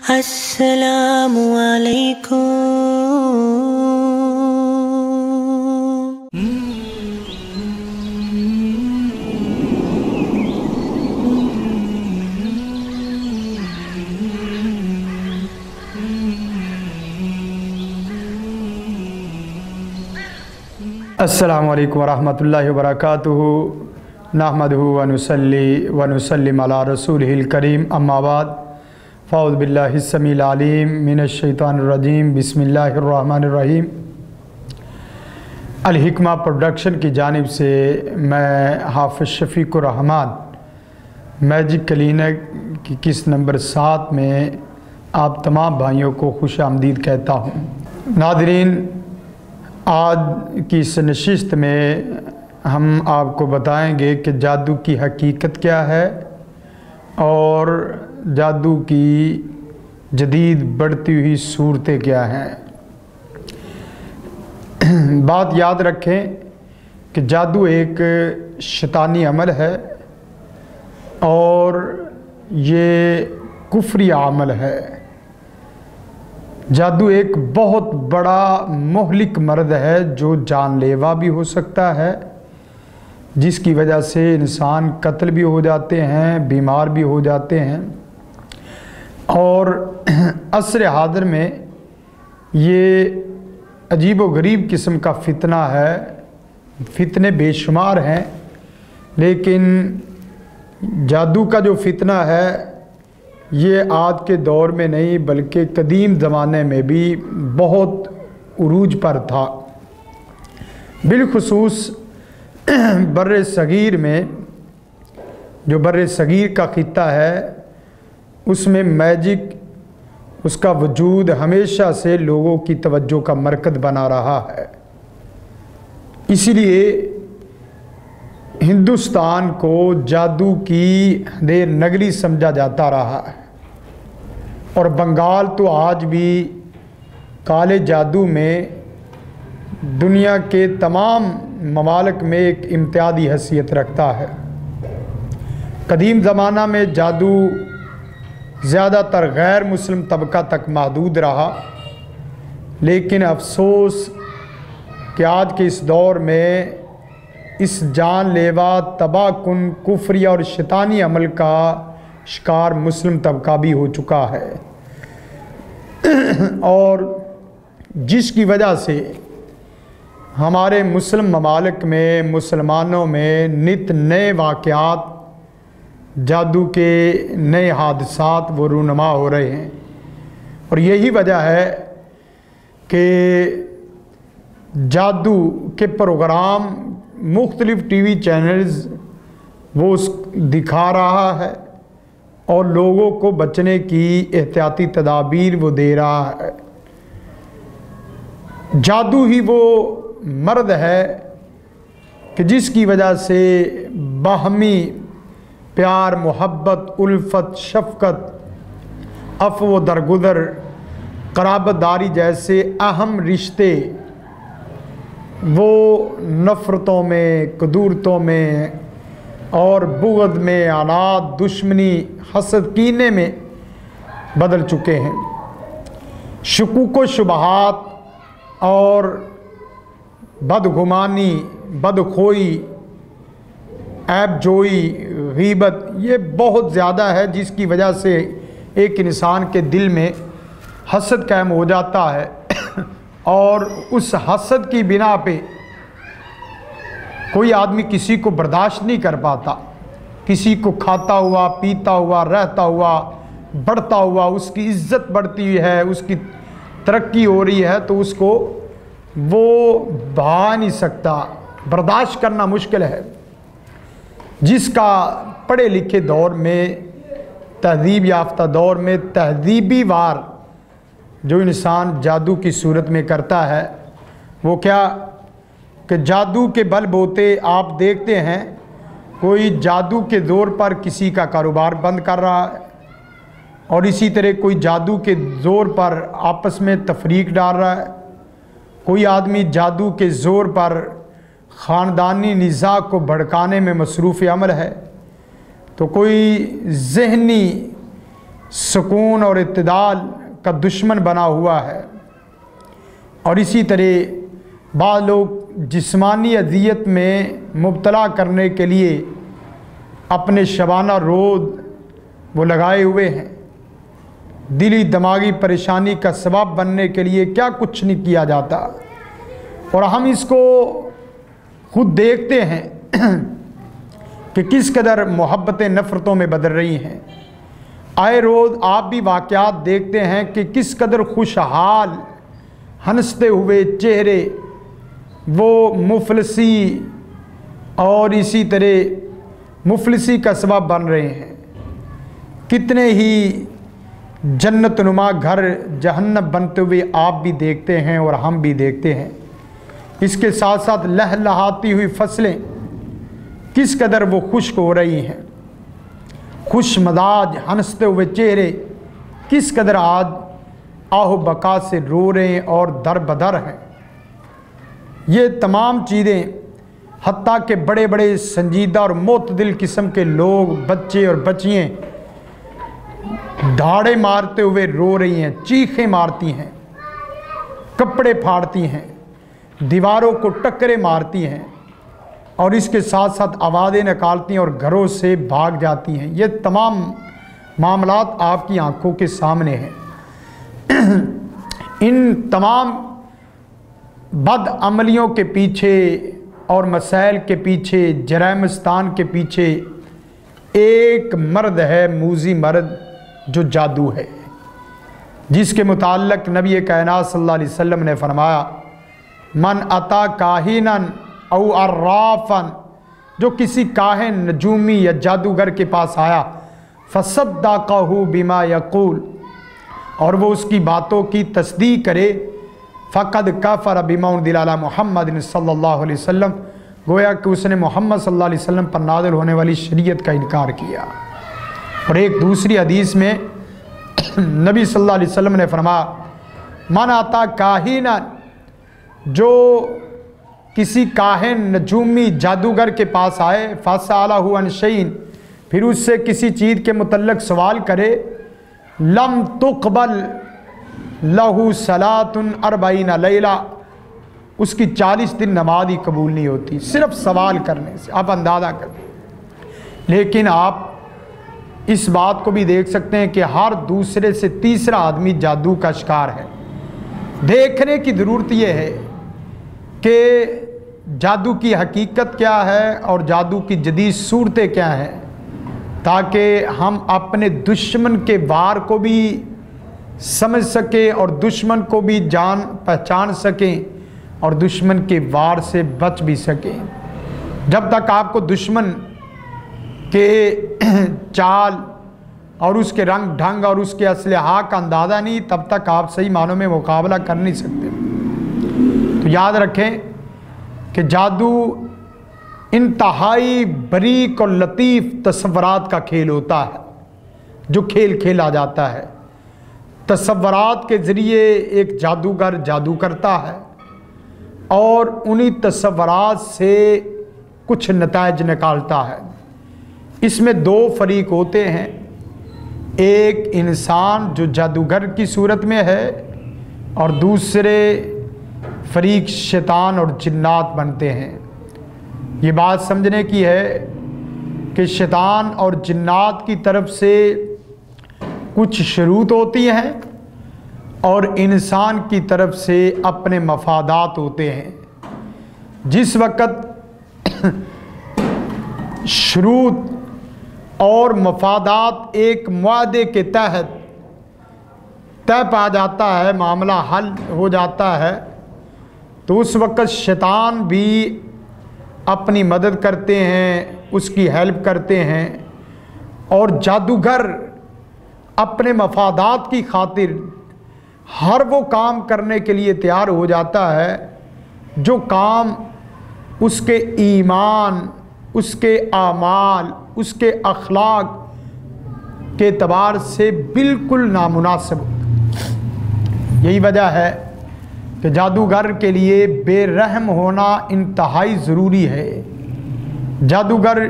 अस्सलामु अलैकुम। अस्सलामु अलैकुम वरहमतुल्लाहि वबरकातुहू। नहमदुहु व नुसल्लिम अला रसूलिहिल करीम, अम्मा बाद। फ़ाऊज़ु बिल्लाहि स्समीइल अलीम मिनश शैतानिर रजीम, बिस्मिल्लाहिर रहमानिर रहीम। अल हिकमा प्रोडक्शन की जानिब से मैं हाफ़िज़ शफ़ीक़ुर रहमान मैजिक क्लिनिक की किस्त नंबर 7 में आप तमाम भाइयों को खुश आमदीद कहता हूँ। नाज़रीन, आज की इस नशिस्त में हम आपको बताएंगे कि जादू की हकीकत क्या है और जादू की जदीद बढ़ती हुई सूरतें क्या हैं। बात याद रखें कि जादू एक शैतानी अमल है और ये कुफ्री अमल है। जादू एक बहुत बड़ा मुहलिक मर्द है जो जानलेवा भी हो सकता है, जिसकी वजह से इंसान कत्ल भी हो जाते हैं, बीमार भी हो जाते हैं। और असर हाज़िर में ये अजीब व गरीब किस्म का फितना है। फितने बेशुमार हैं, लेकिन जादू का जो फितना है ये आज के दौर में नहीं बल्कि कदीम ज़माने में भी बहुत उरूज पर था। बिलखुसूस बर्रे सगीर में, जो बर्रे सगीर का खित्ता है, उसमें मैजिक, उसका वजूद हमेशा से लोगों की तवज्जो का मरकज़ बना रहा है। इसीलिए हिंदुस्तान को जादू की अंधेर नगरी समझा जाता रहा है और बंगाल तो आज भी काले जादू में दुनिया के तमाम ममालिक में एक इम्तियाज़ी हैसियत रखता है। कदीम ज़माना में जादू ज़्यादातर गैर मुस्लिम तबका तक महदूद रहा, लेकिन अफसोस कि आज के इस दौर में इस जानलेवा, तबाहकुन, कुफ्री और शैतानी अमल का शिकार मुस्लिम तबका भी हो चुका है और जिसकी वजह से हमारे मुस्लिम ममालिक में, मुसलमानों में नित नए वाक़यात, जादू के नए हादसात वो रूनुमा हो रहे हैं। और यही वजह है कि जादू के प्रोग्राम मुख्तलिफ़ टीवी चैनल्स वो दिखा रहा है और लोगों को बचने की एहतियाती तदाबीर वो दे रहा है। जादू ही वो मर्द है कि जिसकी वजह से बाहमी प्यार, मोहब्बत, उल्फत, शफ़क़त, अफ़्व दरगुदर, क़राबतदारी जैसे अहम रिश्ते वो नफ़रतों में, कदूरतों में और बुग़्ज़ में, अनाद, दुश्मनी, हसद, कीने में बदल चुके हैं। शुकूक व शुबहात और बदगुमानी, बदखोई, ऐब जोई, गीबत, ये बहुत ज़्यादा है, जिसकी वजह से एक इंसान के दिल में हसद कायम हो जाता है और उस हसद की बिना पे कोई आदमी किसी को बर्दाश्त नहीं कर पाता। किसी को खाता हुआ, पीता हुआ, रहता हुआ, बढ़ता हुआ, उसकी इज्जत बढ़ती है, उसकी तरक्की हो रही है, तो उसको वो भा नहीं सकता, बर्दाश्त करना मुश्किल है। जिसका पढ़े लिखे दौर में, तहज़ीब याफ्ता दौर में तहज़ीबी वार जो इंसान जादू की सूरत में करता है, वो क्या कि जादू के बल बोते आप देखते हैं कोई जादू के ज़ोर पर किसी का कारोबार बंद कर रहा है और इसी तरह कोई जादू के ज़ोर पर आपस में तफरीक डाल रहा है। कोई आदमी जादू के ज़ोर पर ख़ानदानी निज़ा को भड़काने में मसरूफ़ अमल है। तो कोई ज़हनी सुकून और इत्तेदाल का दुश्मन बना हुआ है। और इसी तरह बाद लोग जिस्मानी अज़ियत में मुब्तला करने के लिए अपने शबाना रोज़ वो लगाए हुए हैं। दिली दिमागी परेशानी का सबब बनने के लिए क्या कुछ नहीं किया जाता, और हम इसको खुद देखते हैं कि किस कदर मोहब्बतें नफ़रतों में बदल रही हैं। आए रोज़ आप भी वाक़यात देखते हैं कि किस कदर खुशहाल हंसते हुए चेहरे वो मुफलसी और इसी तरह मुफलसी का सबब बन रहे हैं। कितने ही जन्नतनुमा घर जहन्नम बनते हुए आप भी देखते हैं और हम भी देखते हैं। इसके साथ साथ लहलहाती हुई फसलें किस कदर वो खुश्क हो रही हैं। खुश मजाज हंसते हुए चेहरे किस कदर आज आहो बका से रो रहे हैं और दर बदर हैं। ये तमाम चीज़ें हत्ता के बड़े बड़े संजीदा और मोतदिल किस्म के लोग, बच्चे और बच्चियाँ धाड़े मारते हुए रो रही हैं, चीखें मारती हैं, कपड़े फाड़ती हैं, दीवारों को टक्करें मारती हैं और इसके साथ साथ आवाज़ें निकालती हैं और घरों से भाग जाती हैं। ये तमाम मामलात आपकी आंखों के सामने हैं। इन तमाम बद अमलियों के पीछे और मसाइल के पीछे, जराइम-ए-स्थान के पीछे एक मर्द है, मूजी मर्द, जो जादू है, जिसके मुताल्लिक़ नबी कायनात सल्लल्लाहु अलैहि वसल्लम ने फरमाया, मन अता काहिनन औ अर्राफन, जो किसी काहिन, नजूमी या जादूगर के पास आया, फसद्दक़हु बिमा यक़ूल, और वो उसकी बातों की तस्दीक करे, फ़क़द कफ़र बिमा उनज़िला अला मुहम्मद सल्लल्लाहु अलैहि वसल्लम, गोया कि उसने मोहम्मद सल्लल्लाहु अलैहि वसल्लम पर नाज़िल होने वाली शरीयत का इनकार किया। और एक दूसरी हदीस में नबी सल्लल्लाहु अलैहि वसल्लम ने फरमाया, मन आता काहिना, जो किसी काहिन, नजूमी, जादूगर के पास आए, फ़सअलहु अन शैइन, फिर उससे किसी चीज़ के मुतल्लिक़ सवाल करे, लम तुक़बल लहू सलातुन अर्बईन लैला, उसकी 40 दिन नमाज ही कबूल नहीं होती, सिर्फ सवाल करने से। आप अंदाज़ा करें। लेकिन आप इस बात को भी देख सकते हैं कि हर दूसरे से तीसरा आदमी जादू का शिकार है। देखने की ज़रूरत यह है कि जादू की हकीकत क्या है और जादू की जदीद सूरतें क्या हैं, ताकि हम अपने दुश्मन के वार को भी समझ सकें और दुश्मन को भी पहचान सकें और दुश्मन के वार से बच भी सकें। जब तक आपको दुश्मन के चाल और उसके रंग ढंग और उसके असलहा का अंदाज़ा नहीं, तब तक आप सही मानों में मुकाबला कर नहीं सकते। तो याद रखें कि जादू इंतहाई बरीक और लतीफ़ तसव्वुरात का खेल होता है, जो खेल खेला जाता है। तसव्वुरात के ज़रिए एक जादूगर जादू करता है और उन्हीं तसव्वुरात से कुछ नताइज निकालता है। इसमें दो फरीक होते हैं, एक इंसान जो जादूगर की सूरत में है और दूसरे फरीक शैतान और जिन्नात बनते हैं। ये बात समझने की है कि शैतान और जिन्नात की तरफ से कुछ शरूत होती हैं और इंसान की तरफ से अपने मफादात होते हैं। जिस वक़्त शरूत और मफादात एक मुआदे के तहत तय पा जाता है, मामला हल हो जाता है, तो उस वक़्त शैतान भी अपनी मदद करते हैं, उसकी हेल्प करते हैं, और जादूगर अपने मफादात की खातिर हर वो काम करने के लिए तैयार हो जाता है जो काम उसके ईमान, उसके आमाल, उसके अखलाक के एतबार से बिल्कुल नामुनासिब होता। यही वजह है कि जादूगर के लिए बेरहम होना इंतहाई ज़रूरी है। जादूगर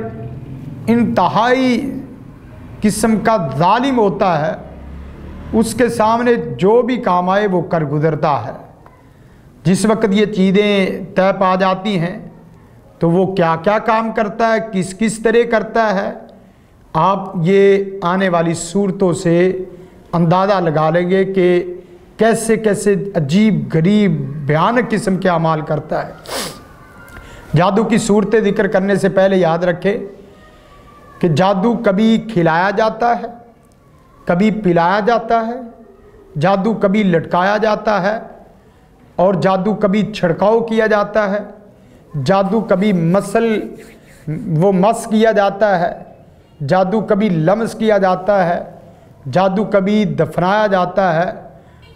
इंतहाई किस्म का जालिम होता है, उसके सामने जो भी काम आए वो कर गुजरता है। जिस वक्त ये चीज़ें तय पा जाती हैं तो वो क्या क्या काम करता है, किस किस तरह करता है, आप ये आने वाली सूरतों से अंदाज़ा लगा लेंगे कि कैसे कैसे अजीब गरीब भयानक किस्म के अमाल करता है। जादू की सूरतें जिक्र करने से पहले याद रखें कि जादू कभी खिलाया जाता है, कभी पिलाया जाता है, जादू कभी लटकाया जाता है, और जादू कभी छिड़काव किया जाता है, जादू कभी मस किया जाता है, जादू कभी लम्स किया जाता है, जादू कभी दफनाया जाता है,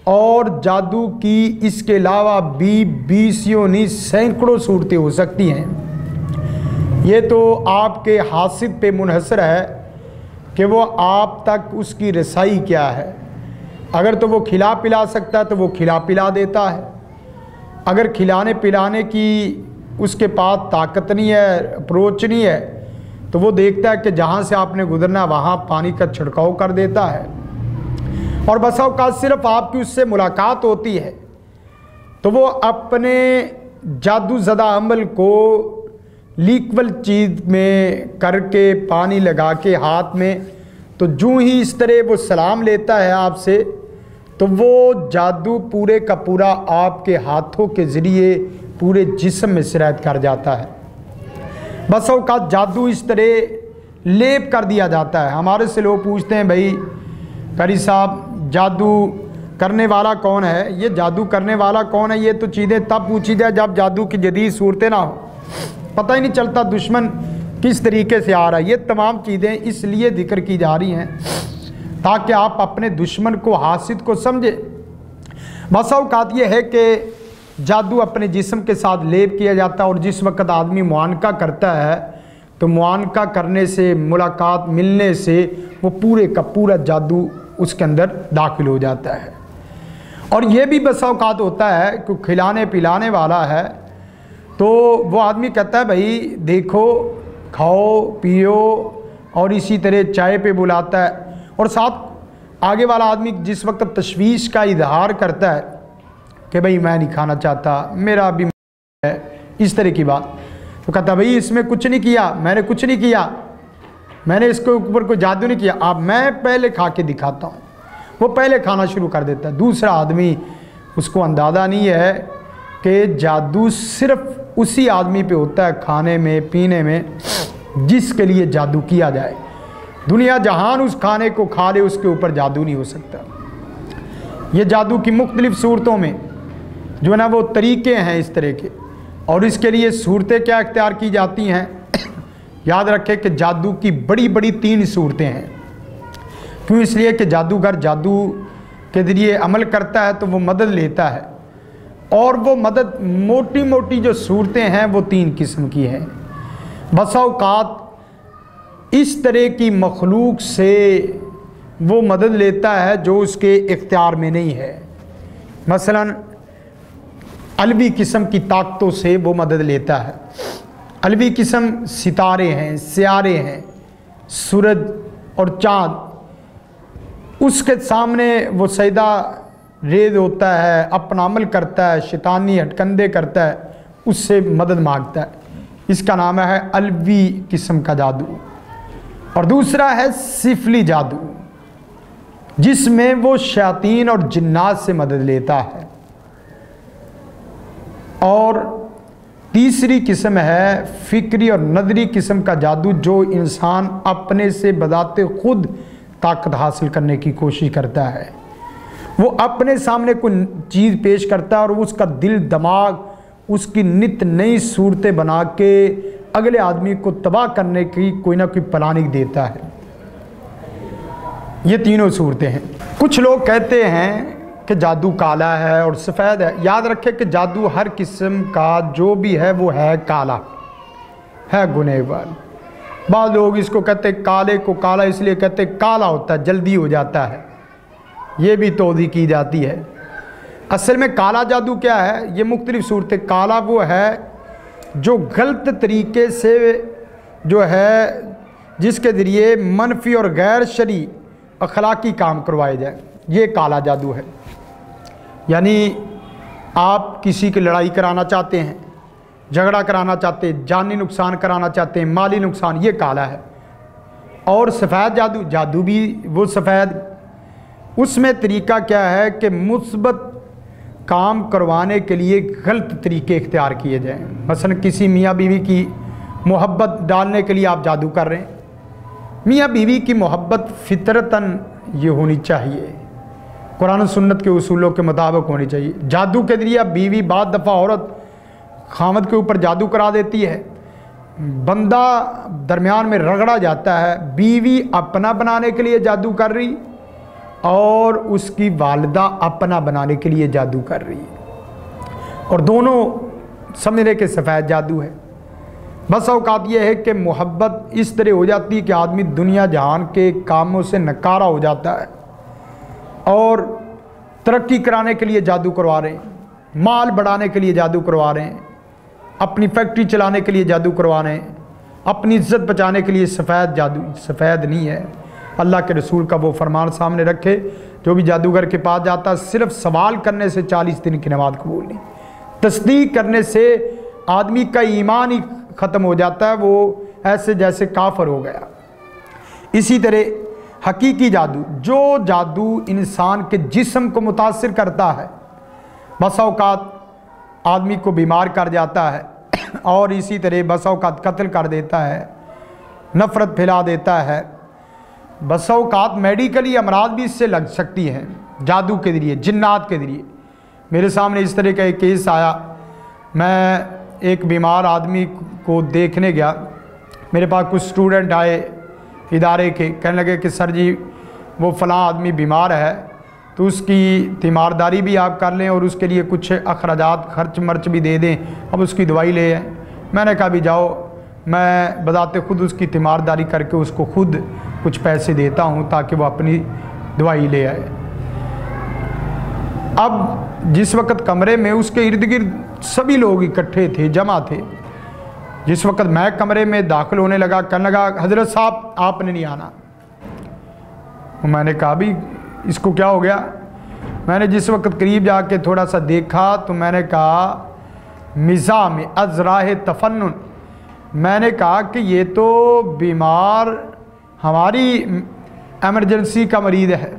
और जादू की इसके अलावा भी 20 नहीं सैकड़ों सूरतें हो सकती हैं। ये तो आपके हासिल पे मुनहसर है कि वो आप तक उसकी रसाई क्या है। अगर तो वो खिला पिला सकता है तो वो खिला पिला देता है, अगर खिलाने पिलाने की उसके पास ताकत नहीं है, अप्रोच नहीं है, तो वो देखता है कि जहाँ से आपने गुजरना वहाँ पानी का छिड़काव कर देता है। और बस औकात सिर्फ आपकी उससे मुलाकात होती है तो वो अपने जादू ज़दा अमल को लीक्वल चीज़ में करके पानी लगा के हाथ में, तो जूँ ही इस तरह वो सलाम लेता है आपसे, तो वो जादू पूरे का पूरा आपके हाथों के ज़रिए पूरे जिस्म में सिरायत कर जाता है। बस औकात जादू इस तरह लेप कर दिया जाता है। हमारे से लोग पूछते हैं, भाई कारी साहब जादू करने वाला कौन है? ये जादू करने वाला कौन है, ये तो चीज़ें तब पूछी जाए जब जादू की जदीद सूरतें ना हो, पता ही नहीं चलता दुश्मन किस तरीके से आ रहा है। ये तमाम चीज़ें इसलिए जिक्र की जा रही हैं ताकि आप अपने दुश्मन को, हासिद को समझे। बस औकात ये है कि जादू अपने जिस्म के साथ लेप किया जाता है, और जिस वक्त आदमी मुआनका करता है तो मुआनका करने से, मुलाकात मिलने से वो पूरे का पूरा जादू उसके अंदर दाखिल हो जाता है। और ये भी बस औकात होता है कि खिलाने पिलाने वाला है तो वो आदमी कहता है, भाई देखो खाओ पियो, और इसी तरह चाय पे बुलाता है, और साथ आगे वाला आदमी जिस वक्त तशवीश का इजहार करता है कि भाई मैं नहीं खाना चाहता, मेरा भी है, इस तरह की बात, तो कहता भाई इसमें कुछ नहीं किया, मैंने कुछ नहीं किया, मैंने इसके ऊपर कोई जादू नहीं किया, अब मैं पहले खा के दिखाता हूँ। वो पहले खाना शुरू कर देता है। दूसरा आदमी, उसको अंदाज़ा नहीं है कि जादू सिर्फ उसी आदमी पे होता है, खाने में पीने में, जिसके लिए जादू किया जाए। दुनिया जहान उस खाने को खा ले, उसके ऊपर जादू नहीं हो सकता। ये जादू की मुख्तलिफ सूरतों में जो है ना वो तरीक़े हैं इस तरह के, और इसके लिए सूरतें क्या इख्तियार की जाती हैं। याद रखें कि जादू की बड़ी बड़ी 3 सूरतें हैं। क्यों? इसलिए कि जादूगर जादू के ज़रिए अमल करता है तो वो मदद लेता है, और वो मदद मोटी मोटी जो सूरतें हैं वो 3 किस्म की हैं। बसा औकात इस तरह की मखलूक से वो मदद लेता है जो उसके इख्तियार में नहीं है। मसलन अलवी किस्म की ताकतों से वो मदद लेता है। अलवी किस्म सितारे हैं, सियारे हैं, सूरज और चाँद, उसके सामने वो सजदा रेज होता है, अपना अमल करता है, शैतानी हटकंदे करता है, उससे मदद मांगता है। इसका नाम है अलवी किस्म का जादू। और दूसरा है सिफली जादू, जिसमें वो शैतान और जिन्नात से मदद लेता है। और तीसरी किस्म है फ़िक्री और नदरी किस्म का जादू, जो इंसान अपने से बजाते खुद ताकत हासिल करने की कोशिश करता है। वो अपने सामने कोई चीज़ पेश करता है और उसका दिल दिमाग उसकी नित नई सूरतें बना के अगले आदमी को तबाह करने की कोई ना कोई प्लानिंग देता है। ये तीनों सूरतें हैं। कुछ लोग कहते हैं कि जादू काला है और सफ़ेद है। याद रखें कि जादू हर किस्म का जो भी है वो है काला, है गुनहगार। बाद लोग इसको कहते काले को काला इसलिए कहते काला होता है, जल्दी हो जाता है, ये भी तौज़ी की जाती है। असल में काला जादू क्या है? ये मुख्तलिफ सूरतें। काला वो है जो गलत तरीके से जो है जिसके ज़रिए मनफी और गैर शरी अखलाकी काम करवाए जाए, ये काला जादू है। यानी आप किसी की लड़ाई कराना चाहते हैं, झगड़ा कराना चाहते हैं, जानी नुकसान कराना चाहते हैं, माली नुकसान, ये काला है। और सफ़ेद जादू, जादू भी वो सफ़ेद, उसमें तरीका क्या है कि मुस्बत काम करवाने के लिए गलत तरीके इख्तियार किए जाएं। मसलन किसी मियाँ बीवी की मोहब्बत डालने के लिए आप जादू कर रहे हैं। मियाँ बीवी की मोहब्बत फितरतन ये होनी चाहिए, कुरान सुन्नत के उसूलों के मुताबिक होनी चाहिए। जादू के जरिए बीवी बाद दफ़ा औरत खामद के ऊपर जादू करा देती है, बंदा दरमियान में रगड़ा जाता है। बीवी अपना बनाने के लिए जादू कर रही और उसकी वालिदा अपना बनाने के लिए जादू कर रही है, और दोनों समझने के सफ़ेद जादू है। बस औकात यह है कि मोहब्बत इस तरह हो जाती है कि आदमी दुनिया जहान के कामों से नकारा हो जाता है और तरक्की कराने के लिए जादू करवा रहे हैं, माल बढ़ाने के लिए जादू करवा रहे हैं, अपनी फैक्ट्री चलाने के लिए जादू करवा रहे हैं, अपनी इज्जत बचाने के लिए। सफ़ेद जादू सफ़ेद नहीं है। अल्लाह के रसूल का वो फरमान सामने रखे, जो भी जादूगर के पास जाता सिर्फ सवाल करने से 40 दिन की नमाज कबूल नहीं, तस्दीक करने से आदमी का ईमान ही ख़त्म हो जाता है, वो ऐसे जैसे काफर हो गया। इसी तरह हकीकी जादू, जो जादू इंसान के जिस्म को मुतासिर करता है, बस औकात आदमी को बीमार कर जाता है और इसी तरह बस औकात कत्ल कर देता है, नफ़रत फैला देता है। बस औकात मेडिकली अमराज भी इससे लग सकती हैं जादू के ज़रिए, जिन्नात के ज़रिए। मेरे सामने इस तरह का एक केस आया। मैं एक बीमार आदमी को देखने गया, मेरे पास कुछ स्टूडेंट आए इदारे के, कहने लगे कि सर जी वो फ़लाँ आदमी बीमार है, तो उसकी तीमारदारी भी आप कर लें और उसके लिए कुछ अखराजात खर्च मर्च भी दे दें, अब उसकी दवाई ले आए। मैंने कहा भी जाओ, मैं बताते खुद उसकी तीमारदारी करके उसको खुद कुछ पैसे देता हूँ ताकि वो अपनी दवाई ले आए। अब जिस वक़्त कमरे में उसके इर्द गिर्द सभी लोग इकट्ठे थे, जमा थे, जिस वक़्त मैं कमरे में दाखिल होने लगा, कहने लगा हज़रत साहब आपने नहीं आना। मैंने कहा भी इसको क्या हो गया। मैंने जिस वक़्त करीब जाके थोड़ा सा देखा तो मैंने कहा मिज़ा में अज़राह तफन्नुन, मैंने कहा कि ये तो बीमार हमारी एमरजेंसी का मरीज़ है,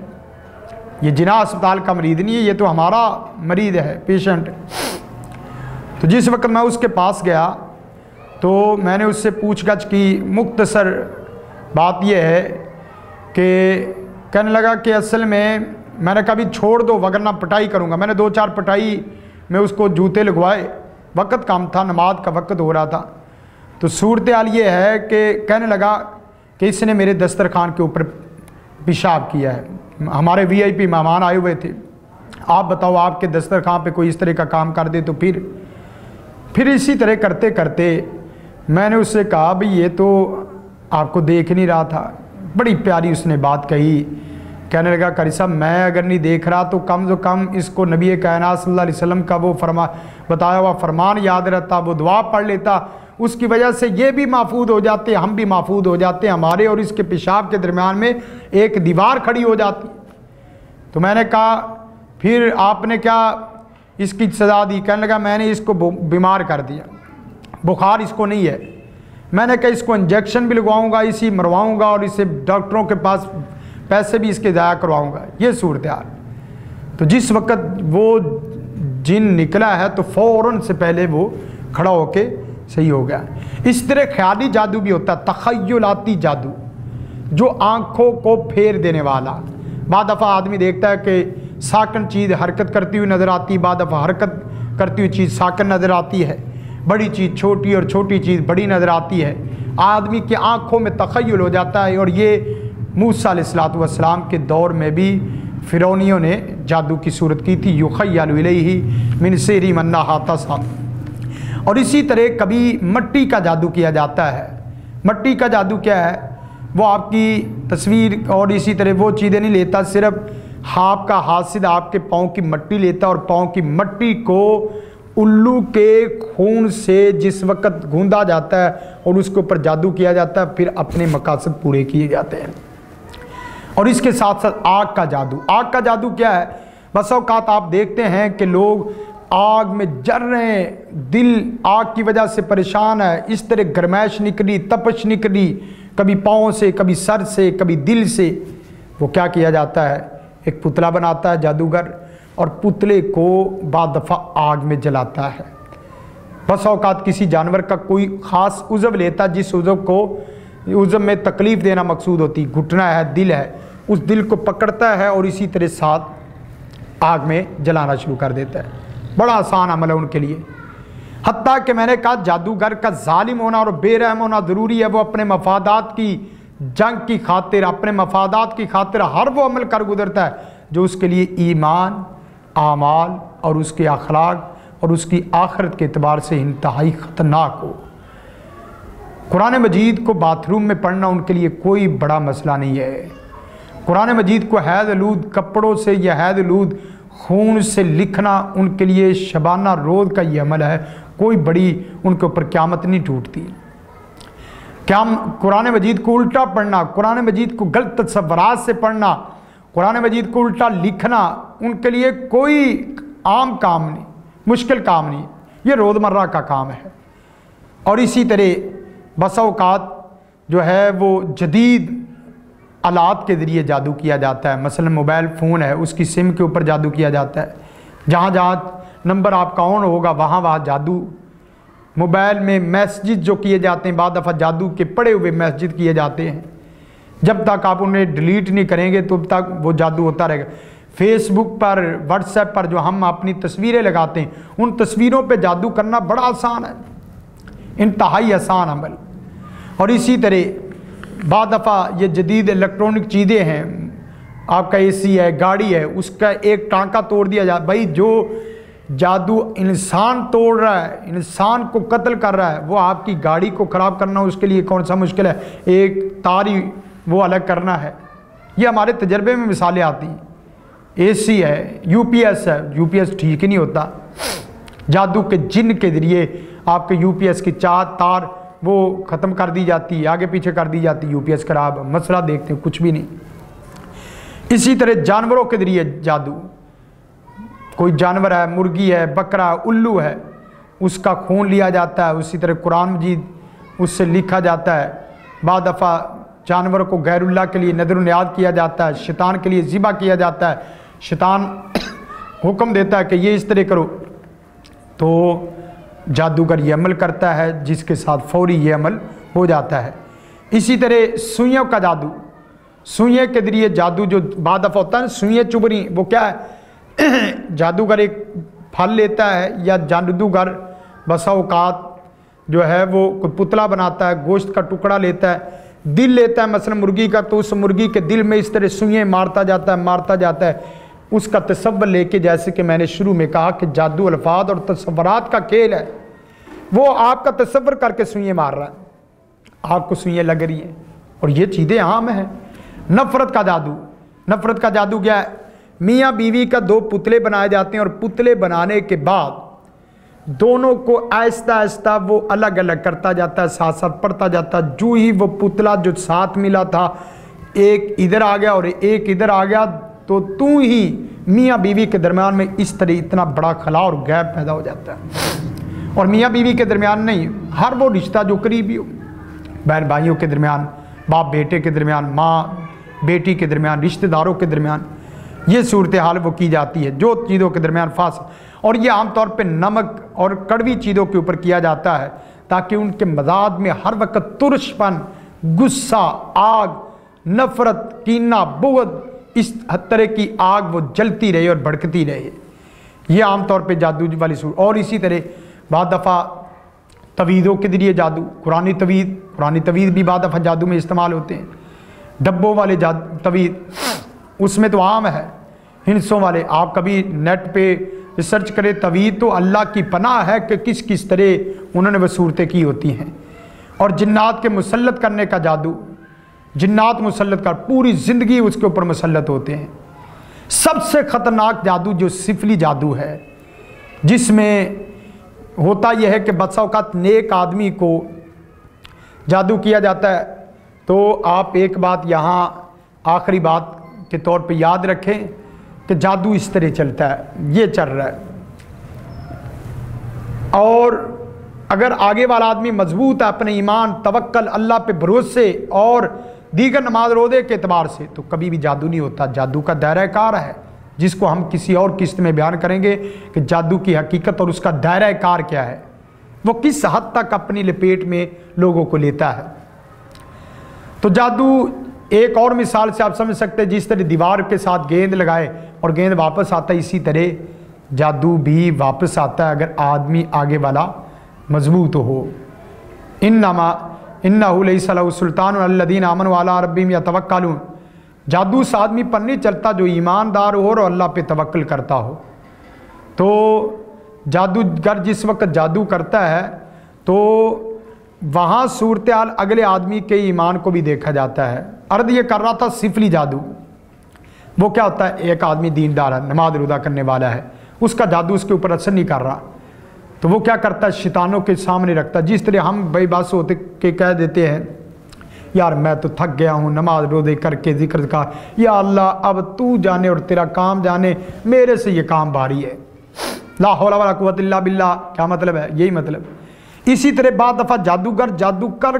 ये जिना अस्पताल का मरीज़ नहीं है, ये तो हमारा मरीज़ है, पेशेंट। तो जिस वक्त मैं उसके पास गया तो मैंने उससे पूछगछ की। मुख्तसर बात यह है कि कहने लगा कि असल में मैंने कभी छोड़ दो वगरना पिटाई करूँगा। मैंने 2-4 पिटाई में उसको जूते लगवाए, वक़्त कम था, नमाज का वक़्त हो रहा था। तो सूरत हाल ये है कि कहने लगा कि इसने मेरे दस्तरखान के ऊपर पेशाब किया है, हमारे VIP मेहमान आए हुए थे, आप बताओ आपके दस्तरखान पे कोई इस तरह का काम कर दे तो फिर इसी तरह करते करते मैंने उससे कहा भाई ये तो आपको देख नहीं रहा था। बड़ी प्यारी उसने बात कही, कहने लगा कारी साहब मैं अगर नहीं देख रहा तो कम से कम इसको नबी कायनात सल्लल्लाहु अलैहि वसल्लम का वो बताया हुआ फरमान याद रहता, वो दुआ पढ़ लेता, उसकी वजह से ये भी महफूज हो जाते, हम भी महफूज हो जाते, हमारे और इसके पेशाब के दरमियान में एक दीवार खड़ी हो जाती। तो मैंने कहा फिर आपने क्या इसकी सज़ा दी? कहने लगा मैंने इसको बीमार कर दिया, बुखार इसको नहीं है। मैंने कहा इसको इंजेक्शन भी लगवाऊंगा, इसी मरवाऊंगा और इसे डॉक्टरों के पास पैसे भी इसके ज़ाया करवाऊंगा। ये सूरत हाल। तो जिस वक़्त वो जिन निकला है तो फ़ौरन से पहले वो खड़ा होके सही हो गया। इस तरह ख्याली जादू भी होता है, तख़य्युलाती जादू, जो आँखों को फेर देने वाला। बाद दफ़ा आदमी देखता है कि साकन चीज़ हरकत करती हुई नज़र आती, बाद दफ़ा हरकत करती हुई चीज़ साकन नज़र आती है, बड़ी चीज़ छोटी और छोटी चीज़ बड़ी नज़र आती है। आदमी की आँखों में तख़य्युल हो जाता है। और ये मूसा अलैहिस्सलातु वस्सलाम के दौर में भी फ़िरौनियों ने जादू की सूरत की थी, युख़य्यलु इलैहि मिन सिहरिहिम अन्नहा तस्अा। और इसी तरह कभी मट्टी का जादू किया जाता है। मट्टी का जादू क्या है? वो आपकी तस्वीर और इसी तरह वो चीज़ें नहीं लेता, सिर्फ आपका हाथ सीधा आपके पाँव की मट्टी लेता और पाँव की मट्टी को उल्लू के खून से जिस वक्त गूंदा जाता है और उसके ऊपर जादू किया जाता है, फिर अपने मकासद पूरे किए जाते हैं। और इसके साथ साथ आग का जादू। आग का जादू क्या है? बस औकात आप देखते हैं कि लोग आग में जल रहे हैं, दिल आग की वजह से परेशान है, इस तरह गरमाइश निकली, तपश निकली, कभी पाँव से, कभी सर से, कभी दिल से। वो क्या किया जाता है? एक पुतला बनाता है जादूगर और पुतले को बाद दफ़ा आग में जलाता है। बस औकात किसी जानवर का कोई ख़ास उज़व लेता, जिस उज़व में तकलीफ़ देना मकसूद होती, घुटना है, दिल है, उस दिल को पकड़ता है और इसी तरह साथ आग में जलाना शुरू कर देता है। बड़ा आसान अमल है उनके लिए। हत्ता कि मैंने कहा जादूगर का जालिम होना और बेरहम होना ज़रूरी है। वो अपने मफादात की जंग की खातिर, अपने मफादात की खातिर हर वो अमल कर गुजरता है जो उसके लिए ईमान, आमाल और उसके अखलाक और उसकी आखिरत के एतबार से इंतहाई ख़तरनाक हो। कुरान मजीद को बाथरूम में पढ़ना उनके लिए कोई बड़ा मसला नहीं है। कुरान मजीद को हैद आलूद कपड़ों से या हैद आलूद खून से लिखना उनके लिए शबाना रोज़ का ये अमल है। कोई बड़ी उनके ऊपर क़यामत नहीं टूटती। क्या कुरान मजीद को उल्टा पढ़ना, कुरान मजीद को गलत तसव्वुरात से पढ़ना, कुरान मजीद को उल्टा लिखना उनके लिए कोई आम काम नहीं, मुश्किल काम नहीं, ये रोज़मर्रा का काम है। और इसी तरह बसा औकात जो है वो जदीद आलात के ज़रिए जादू किया जाता है। मसलन मोबाइल फ़ोन है, उसकी सिम के ऊपर जादू किया जाता है। जहाँ जहाँ नंबर आपका ऑन होगा वहाँ वहाँ जादू। मोबाइल में मैसेज जो किए जाते हैं, बाद दफ़ा जादू के पड़े हुए मैसेज किए जाते हैं। जब तक आप उन्हें डिलीट नहीं करेंगे तब तक वो जादू होता रहेगा। फेसबुक पर, व्हाट्सएप पर जो हम अपनी तस्वीरें लगाते हैं, उन तस्वीरों पे जादू करना बड़ा आसान है, इंतहाई आसान अमल। और इसी तरह बाद दफ़ा ये जदीद इलेक्ट्रॉनिक चीज़ें हैं, आपका एसी है, गाड़ी है, उसका एक टांका तोड़ दिया जाए। भाई जो जादू इंसान तोड़ रहा है, इंसान को कत्ल कर रहा है, वो आपकी गाड़ी को ख़राब करना उसके लिए कौन सा मुश्किल है? एक तारी वो अलग करना है। ये हमारे तजर्बे में मिसालें आती हैं। एसी है, यूपीएस है, यूपीएस ठीक ही नहीं होता। जादू के जिन के ज़रिए आपके यूपीएस की तार वो ख़त्म कर दी जाती है, आगे पीछे कर दी जाती है, यूपीएस खराब, मसला देखते हैं कुछ भी नहीं। इसी तरह जानवरों के ज़रिए जादू, कोई जानवर है, मुर्गी है, बकरा है, उल्लू है, उसका खून लिया जाता है। उसी तरह कुरान मजीद उससे लिखा जाता है। बाद दफ़ा जानवर को गैरुल्लाह के लिए नदर नियाद किया जाता है, शैतान के लिए ज़िबा किया जाता है। शैतान हुक्म देता है कि ये इस तरह करो, तो जादूगर ये अमल करता है, जिसके साथ फौरी ये अमल हो जाता है। इसी तरह सुइयों का जादू, सुइयों के ज़रिए जादू जो बाद दफ़ा होता है, सुइयाँ चुभनी, वो क्या है? जादूगर एक फल लेता है या जादूगर बसा औकात जो है वो कोई पुतला बनाता है, गोश्त का टुकड़ा लेता है, दिल लेता है मसलन मुर्गी का, तो उस मुर्गी के दिल में इस तरह सुइयाँ मारता जाता है। उसका तसव्वुर लेके, जैसे कि मैंने शुरू में कहा कि जादू अल्फाज और तसव्वुरात का खेल है। वो आपका तसव्वुर करके सुइयाँ मार रहा है, आपको सुइयाँ लग रही हैं, और ये चीज़ें आम हैं। नफ़रत का जादू, नफ़रत का जादू क्या है? मियाँ बीवी का दो पुतले बनाए जाते हैं और पुतले बनाने के बाद दोनों को आहिस्ता आहिस्ता वो अलग अलग करता जाता है, साथ साथ पढ़ता जाता है। जो ही वो पुतला जो साथ मिला था, एक इधर आ गया और एक इधर आ गया, तो तू ही मियाँ बीवी के दरमियान में इस तरह इतना बड़ा खला और गैप पैदा हो जाता है। और मियाँ बीवी के दरमियान नहीं, हर वो रिश्ता जो करीबी हो, बहन भाइयों के दरमियान, बाप बेटे के दरमियान, माँ बेटी के दरमियान, रिश्तेदारों के दरमियान, ये सूरत हाल वो की जाती है जो चीज़ों के दरमियान फास। और ये आमतौर पे नमक और कड़वी चीज़ों के ऊपर किया जाता है, ताकि उनके मजाज में हर वक्त तुरशपन, गुस्सा, आग, नफ़रत, कीना, बुग़्ज़, इस तरह की आग वो जलती रहे और भड़कती रहे। ये आमतौर पे जादू वाली सूरत। और इसी तरह बाद दफ़ा तवीज़ों के ज़रिए जादू, कुरानी तवीज़ भी बाद दफ़ा जादू में इस्तेमाल होते हैं। डब्बों वाले तवीज़ उसमें तो आम है, हिंसों वाले। आप कभी नेट पे रिसर्च करें, तवीज़ तो अल्लाह की पनाह है कि किस किस तरह उन्होंने वह सूरतें की होती हैं। और जिन्नात के मुसल्लत करने का जादू, जिन्नात मुसल्लत कर, पूरी ज़िंदगी उसके ऊपर मुसल्लत होते हैं। सबसे ख़तरनाक जादू जो सिफली जादू है, जिसमें होता यह है कि बसा औक़ात नेक आदमी को जादू किया जाता है। तो आप एक बात यहाँ आखिरी बात के तौर पे याद रखें कि जादू इस तरह चलता है, ये चल रहा है। और अगर आगे वाला आदमी मजबूत है अपने ईमान, तवक्कल, अल्लाह पे भरोसे और दीगर नमाज रोज़े के एतबार से, तो कभी भी जादू नहीं होता। जादू का दायरा कार है, जिसको हम किसी और किस्त में बयान करेंगे कि जादू की हकीकत और उसका दायरा कार क्या है, वो किस हद तक अपनी लपेट में लोगों को लेता है। तो जादू एक और मिसाल से आप समझ सकते हैं, जिस तरह दीवार के साथ गेंद लगाए और गेंद वापस आता है, इसी तरह जादू भी वापस आता है अगर आदमी आगे वाला मजबूत हो। इन्नहु लैसा लहु सुल्तान अल्लज़ीना आमनु अला रब्बिहिम यतवक्कलून। जादू उस आदमी पर नहीं चलता जो ईमानदार हो और अल्लाह पे तवक्ल करता हो। तो जादूगर जिस वक्त जादू करता है तो वहाँ सूरत हाल अगले आदमी के ईमान को भी देखा जाता है। अर्द ये कर रहा था सिफली जादू, वो क्या होता है, एक आदमी दीनदार है, नमाज रोज़ा करने वाला है, उसका जादू उसके ऊपर असर नहीं कर रहा, तो वो क्या करता है, शैतानों के सामने रखता है। जिस तरह हम बेबस होते के कह देते हैं, यार मैं तो थक गया हूँ नमाज रोज़े करके, जिक्र का, या अल्लाह अब तू जाने और तेरा काम जाने, मेरे से ये काम भारी है, ला हौला वला कुव्वता इल्ला बिल्लाह। क्या मतलब है, यही मतलब। इसी तरह बाद दफ़ा जादूगर जादू कर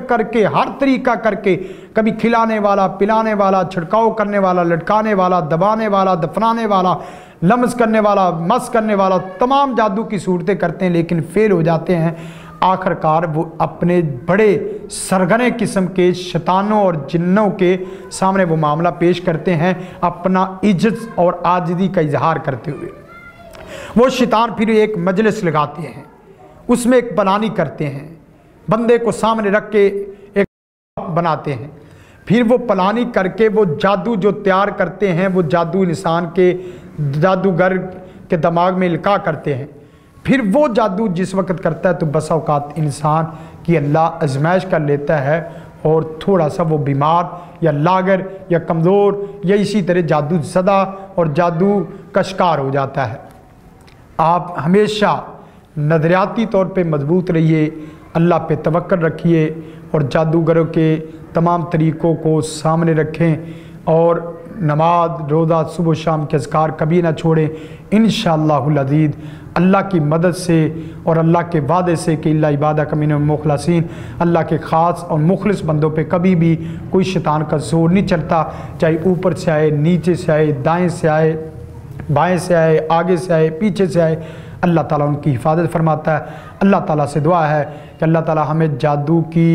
करके हर तरीका करके, कभी खिलाने वाला, पिलाने वाला, छिड़काव करने वाला, लटकाने वाला, दबाने वाला, दफनाने वाला, लम्स करने वाला, मस करने वाला, तमाम जादू की सूरतें करते हैं, लेकिन फेल हो जाते हैं। आखिरकार वो अपने बड़े सरगने किस्म के शैतानों और जिन्नों के सामने वो मामला पेश करते हैं, अपना इज्जत और आजिज़ी का इजहार करते हुए। वो शैतान फिर एक मजलिस लगाते हैं, उसमें एक प्लानिंग करते हैं, बंदे को सामने रख के एक बनाते हैं, फिर वो प्लानिंग करके वो जादू जो तैयार करते हैं, वो जादू इंसान के जादूगर के दिमाग में इल्का करते हैं। फिर वो जादू जिस वक्त करता है तो बसा औक़ात इंसान की अल्लाह आजमाइश कर लेता है और थोड़ा सा वो बीमार या लागर या कमज़ोर या इसी तरह जादू ज़दा और जादू का शिकार हो जाता है। आप हमेशा नज़रियाती तौर पे मजबूत रहिए, अल्लाह पे तवक्कल रखिए और जादूगरों के तमाम तरीक़ों को सामने रखें और नमाज रोज़ा सुबह शाम के अज़कार कभी ना छोड़ें। इंशाअल्लाहुल अज़ीज़ अल्लाह की मदद से और अल्लाह के वादे से कि इल्ला इबादक मिनल मुखलसीन, अल्लाह के ख़ास और मुखलिस बंदों पे कभी भी कोई शैतान का जोर नहीं चलता, चाहे ऊपर से आए, नीचे से आए, दाएँ से आए, बाएँ से आए, आगे से आए, पीछे से आए, अल्लाह ताला उनकी हिफाजत फरमाता है। अल्लाह ताला से दुआ है कि अल्लाह ताला हमें जादू की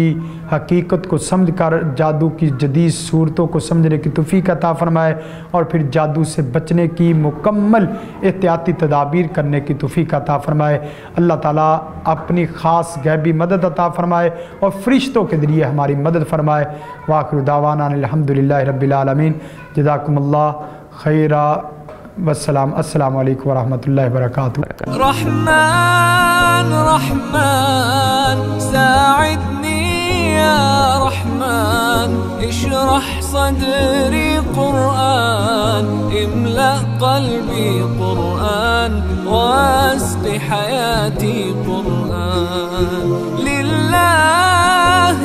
हकीकत को समझकर जादू की जदीद सूरतों को समझने की तौफीक अता फरमाए और फिर जादू से बचने की मुकम्मल एहतियाती तदाबीर करने की तौफीक अता फरमाए। अल्लाह ताला अपनी ख़ास गैबी मदद अता फरमाए और फ़रिश्तों के ज़रिए हमारी मदद फरमाए। वाखिरु दावाना अल्हम्दुलिल्लाहि रब्बिल आलमीन। जज़ाकुमुल्लाह खैरा। वस्सलाम। अस्सलामु अलैकुम वरहमतुल्लाहि वबरकातुहू। रहमान रहमान साइदनी या रहमान, इशरह सदरी कुरआन, इमला क़ल्बी कुरआन, वास्क़ि हयाती कुरआन। लिल्लाह